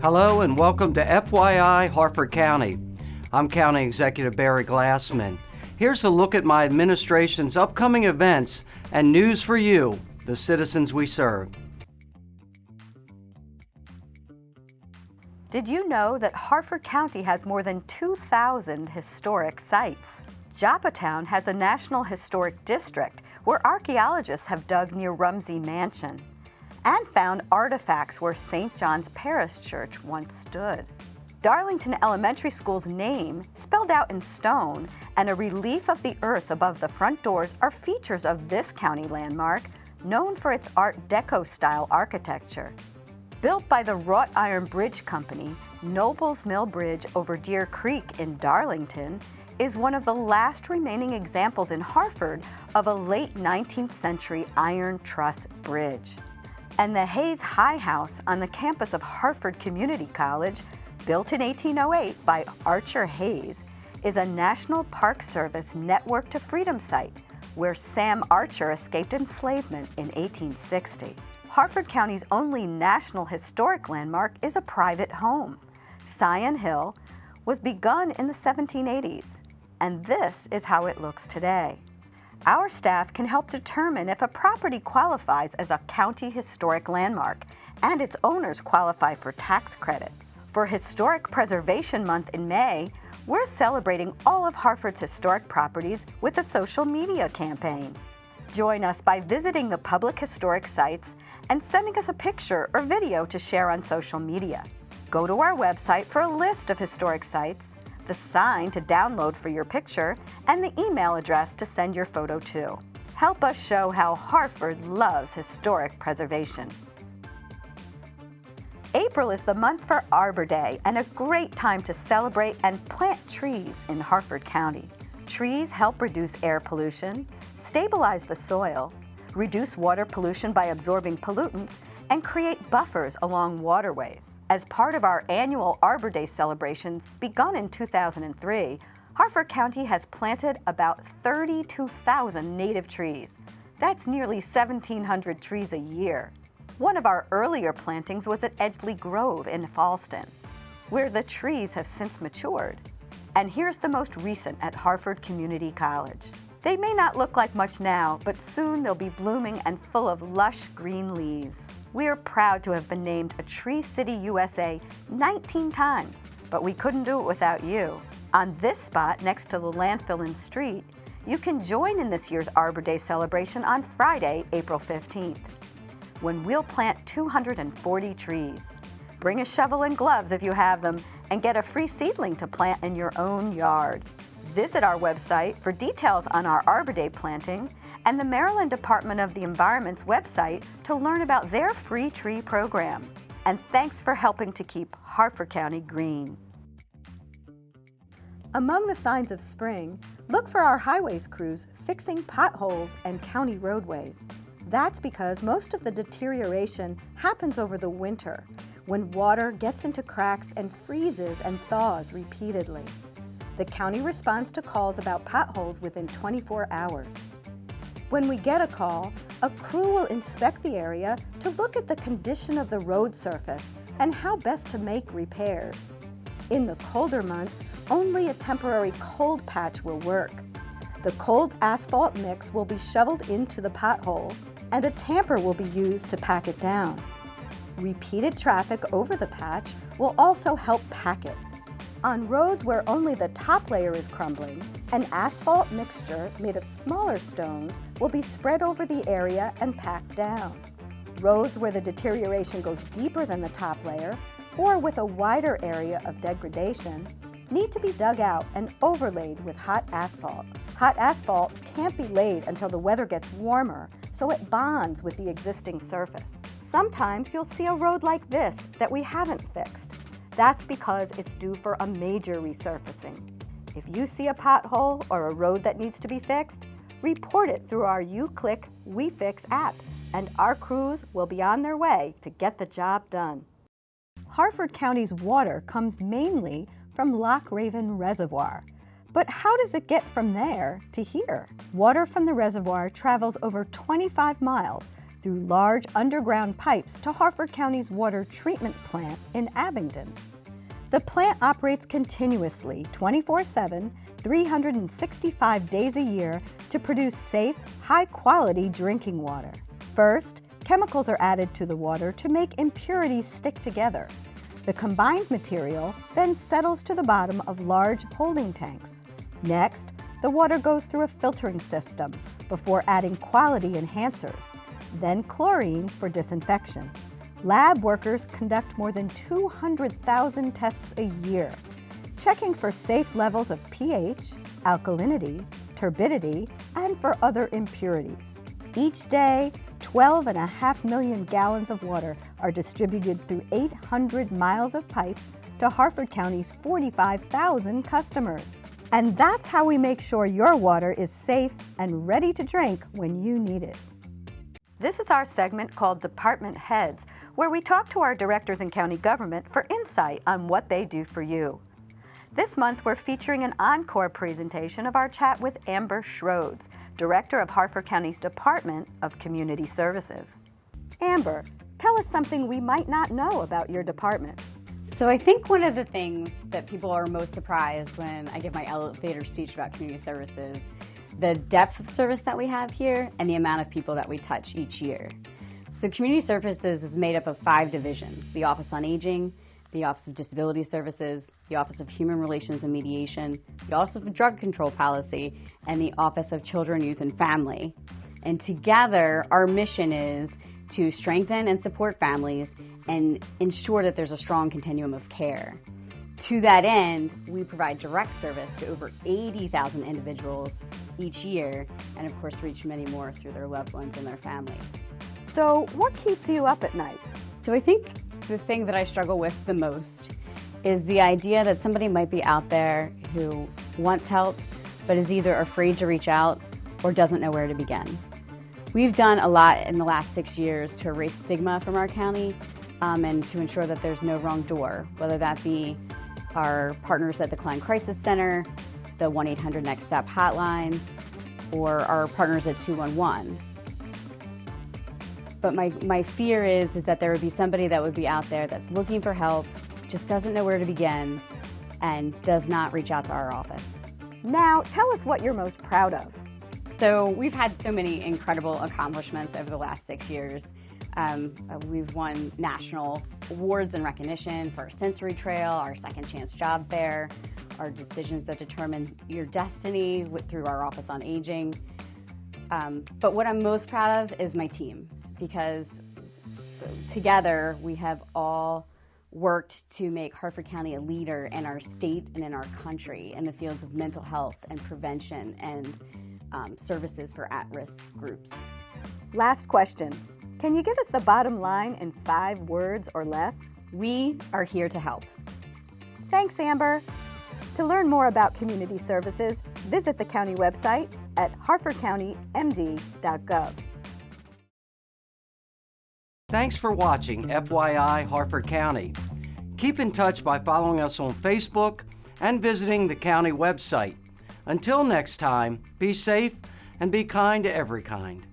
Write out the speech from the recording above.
Hello and welcome to FYI Harford County. I'm County Executive Barry Glassman. Here's a look at my administration's upcoming events and news for you, the citizens we serve. Did you know that Harford County has more than 2,000 historic sites? Joppatown has a National Historic District where archaeologists have dug near Rumsey Mansion and found artifacts where St. John's Parish Church once stood. Darlington Elementary School's name, spelled out in stone, and a relief of the earth above the front doors are features of this county landmark, known for its Art Deco-style architecture. Built by the Wrought Iron Bridge Company, Noble's Mill Bridge over Deer Creek in Darlington is one of the last remaining examples in Harford of a late 19th century iron truss bridge. And the Hayes High House on the campus of Harford Community College, built in 1808 by Archer Hayes, is a National Park Service Network to Freedom site where Sam Archer escaped enslavement in 1860. Harford County's only National Historic Landmark is a private home. Scion Hill was begun in the 1780s, and this is how it looks today. Our staff can help determine if a property qualifies as a county historic landmark and its owners qualify for tax credits. For Historic Preservation Month in May, we're celebrating all of Harford's historic properties with a social media campaign. Join us by visiting the public historic sites and sending us a picture or video to share on social media. Go to our website for a list of historic sites, the sign to download for your picture, and the email address to send your photo to. Help us show how Harford loves historic preservation. April is the month for Arbor Day and a great time to celebrate and plant trees in Harford County. Trees help reduce air pollution, stabilize the soil, reduce water pollution by absorbing pollutants, and create buffers along waterways. As part of our annual Arbor Day celebrations, begun in 2003, Harford County has planted about 32,000 native trees. That's nearly 1,700 trees a year. One of our earlier plantings was at Edgeley Grove in Falston, where the trees have since matured. And here's the most recent at Harford Community College. They may not look like much now, but soon they'll be blooming and full of lush green leaves. We are proud to have been named a Tree City USA 19 times, but we couldn't do it without you. On this spot next to the landfill and street, you can join in this year's Arbor Day celebration on Friday, April 15th, when we'll plant 240 trees. Bring a shovel and gloves if you have them, and get a free seedling to plant in your own yard. Visit our website for details on our Arbor Day planting and the Maryland Department of the Environment's website to learn about their free tree program. And thanks for helping to keep Harford County green. Among the signs of spring, look for our highways crews fixing potholes and county roadways. That's because most of the deterioration happens over the winter, when water gets into cracks and freezes and thaws repeatedly. The county responds to calls about potholes within 24 hours. When we get a call, a crew will inspect the area to look at the condition of the road surface and how best to make repairs. In the colder months, only a temporary cold patch will work. The cold asphalt mix will be shoveled into the pothole, and a tamper will be used to pack it down. Repeated traffic over the patch will also help pack it. On roads where only the top layer is crumbling, an asphalt mixture made of smaller stones will be spread over the area and packed down. Roads where the deterioration goes deeper than the top layer, or with a wider area of degradation, need to be dug out and overlaid with hot asphalt. Hot asphalt can't be laid until the weather gets warmer, so it bonds with the existing surface. Sometimes you'll see a road like this that we haven't fixed. That's because it's due for a major resurfacing. If you see a pothole or a road that needs to be fixed, report it through our UClick WeFix app, and our crews will be on their way to get the job done. Harford County's water comes mainly from Loch Raven Reservoir. But how does it get from there to here? Water from the reservoir travels over 25 miles through large underground pipes to Harford County's water treatment plant in Abingdon. The plant operates continuously, 24/7, 365 days a year to produce safe, high-quality drinking water. First, chemicals are added to the water to make impurities stick together. The combined material then settles to the bottom of large holding tanks. Next, the water goes through a filtering system before adding quality enhancers, then chlorine for disinfection. Lab workers conduct more than 200,000 tests a year, checking for safe levels of pH, alkalinity, turbidity, and for other impurities. Each day, 12.5 million gallons of water are distributed through 800 miles of pipe to Harford County's 45,000 customers. And that's how we make sure your water is safe and ready to drink when you need it. This is our segment called Department Heads, where we talk to our directors in county government for insight on what they do for you. This month, we're featuring an encore presentation of our chat with Amber Schroeds, Director of Harford County's Department of Community Services. Amber, tell us something we might not know about your department. So I think one of the things that people are most surprised when I give my elevator speech about community services, the depth of service that we have here and the amount of people that we touch each year. So community services is made up of 5 divisions: the Office on Aging, the Office of Disability Services, the Office of Human Relations and Mediation, the Office of Drug Control Policy, and the Office of Children, Youth, and Family. And together, our mission is to strengthen and support families and ensure that there's a strong continuum of care. To that end, we provide direct service to over 80,000 individuals each year, and of course reach many more through their loved ones and their families. So what keeps you up at night? So I think the thing that I struggle with the most is the idea that somebody might be out there who wants help, but is either afraid to reach out or doesn't know where to begin. We've done a lot in the last 6 years to erase stigma from our county and to ensure that there's no wrong door, whether that be our partners at the Klein Crisis Center, the 1-800-NEXT-STEP hotline, or our partners at 211. But my fear is that there would be somebody that would be out there that's looking for help, just doesn't know where to begin, and does not reach out to our office. Now, tell us what you're most proud of. So we've had so many incredible accomplishments over the last 6 years. We've won national awards and recognition for our sensory trail, our second chance job fair, our decisions that determine your destiny through our Office on Aging. But what I'm most proud of is my team, because together we have all worked to make Harford County a leader in our state and in our country in the fields of mental health and prevention and services for at-risk groups. Last question. Can you give us the bottom line in 5 words or less? We are here to help. Thanks, Amber. To learn more about community services, visit the county website at harfordcountymd.gov. Thanks for watching FYI Harford County. Keep in touch by following us on Facebook and visiting the county website. Until next time, be safe and be kind to every kind.